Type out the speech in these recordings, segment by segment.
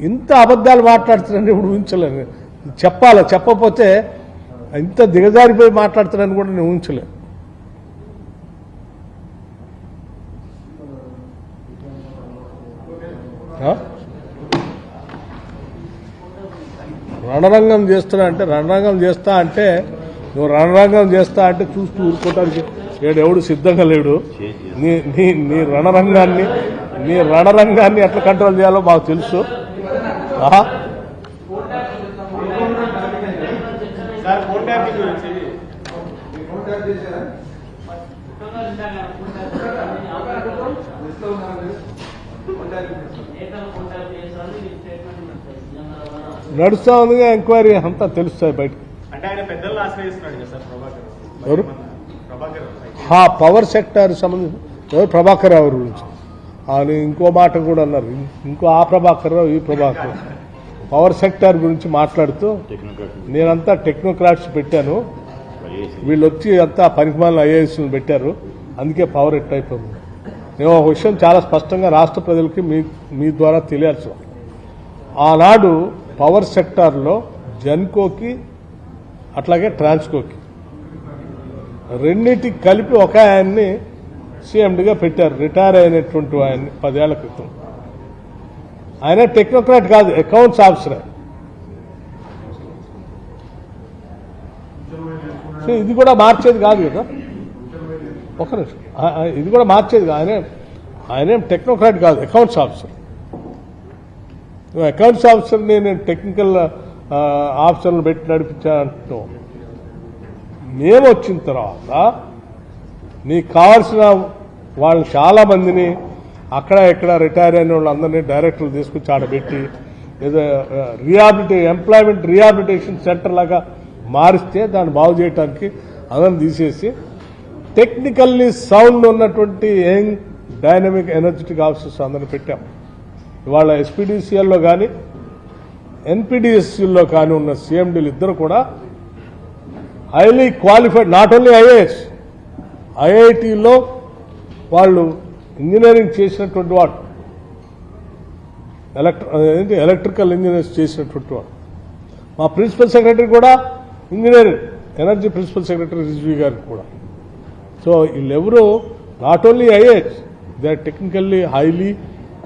ఇంత అబద్ధాలు మాట్లాడుతున్నారని ఇప్పుడు ఊహించలేను. చెప్పాలి, చెప్పకపోతే ఇంత దిగజారిపోయి మాట్లాడుతున్నారని కూడా నేను ఊహించలేను. రణరంగం చేస్తున్నా అంటే రణరంగం చేస్తా అంటే నువ్వు రణరంగం చేస్తా అంటే చూస్తూ ఊరుకోవటానికి ఎవడు సిద్ధంగా లేడు. నీ రణరంగాన్ని ఎట్లా కంట్రోల్ చేయాలో మాకు తెలుసు. నడుస్తా ఉందిగా ఎంక్వైరీ అంతా తెలుస్తాయి బయటకు. ఎవరు పవర్ సెక్టర్ సంబంధించి ప్రభాకర్ రావు గురించి ఆయన ఇంకో మాట కూడా అన్నారు. ఇంకో ఆ ప్రభాకర్ రావు ఈ ప్రభాకర్ పవర్ సెక్టర్ గురించి మాట్లాడుతూ నేనంతా టెక్నోక్రాట్స్ పెట్టాను, వీళ్ళు వచ్చి అంతా పనికిమాలిన ఐఏఎస్లు పెట్టారు, అందుకే పవర్ ఎట్ అయిపోయింది. నేను ఒక విషయం చాలా స్పష్టంగా రాష్ట్ర ప్రజలకి మీ ద్వారా తెలియాల్సి ఆనాడు పవర్ సెక్టార్లో జెన్కోకి అట్లాగే ట్రాన్స్కోకి రెండింటికి కలిపి ఒక ఆయన్ని సీఎండిగా పెట్టారు, రిటైర్ అయినటువంటి ఆయన్ని 10 ఏళ్ల క్రితం. ఆయన టెక్నోక్రాట్ కాదు, అకౌంట్స్ ఆఫీసర్. సో ఇది కూడా మార్చేది కాదు కదా, ఒక నిమిషం, ఇది కూడా మార్చేది కాదు. ఆయనేం టెక్నోక్రాట్ కాదు, అకౌంట్స్ ఆఫీసర్. అకౌంట్స్ ఆఫీసర్ని నేను టెక్నికల్ ఆఫీసర్లు పెట్టి నడిపించానంటున్నాం. మేము వచ్చిన తర్వాత నీకు కావాల్సిన వాళ్ళు చాలా మందిని అక్కడ ఇక్కడ రిటైర్ అయిన వాళ్ళందరినీ డైరెక్టర్లు తీసుకొచ్చి ఆడబెట్టి ఏదో ఎంప్లాయ్మెంట్ రీహాబిలిటేషన్ సెంటర్ లాగా మారిస్తే దాన్ని బాగు చేయడానికి అందరిని తీసేసి టెక్నికల్లీ సౌండ్ ఉన్నటువంటి యంగ్ డైనమిక్ ఎనర్జెటిక్ ఆఫీసర్స్ అందరిని పెట్టాం. ఇవాళ ఎస్పీడీసీఎల్లో కానీ ఎన్పీడీఎస్సీల్లో కానీ ఉన్న సీఎండీలు ఇద్దరు కూడా highly qualified, not only IAS, ఐఐటీలో వాళ్ళు ఇంజనీరింగ్ చేసినటువంటి వాడు, ఎలక్ట్రికల్ ఇంజనీర్స్ చేసినటువంటి వాడు. మా ప్రిన్సిపల్ సెక్రటరీ కూడా engineering, energy principal secretary Rizvi గారికి కూడా. సో వీళ్ళెవరూ not only IAS, they are technically highly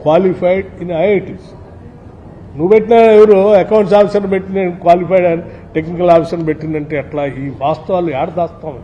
qualified in IITs. నువ్వు పెట్టిన ఎవరు అకౌంట్స్ ఆఫీసర్ పెట్టిన క్వాలిఫైడ్ టెక్నికల్ ఆఫీసర్ పెట్టిందంటే అట్లా ఈ వాస్తవాలు ఏడ దాస్తాం.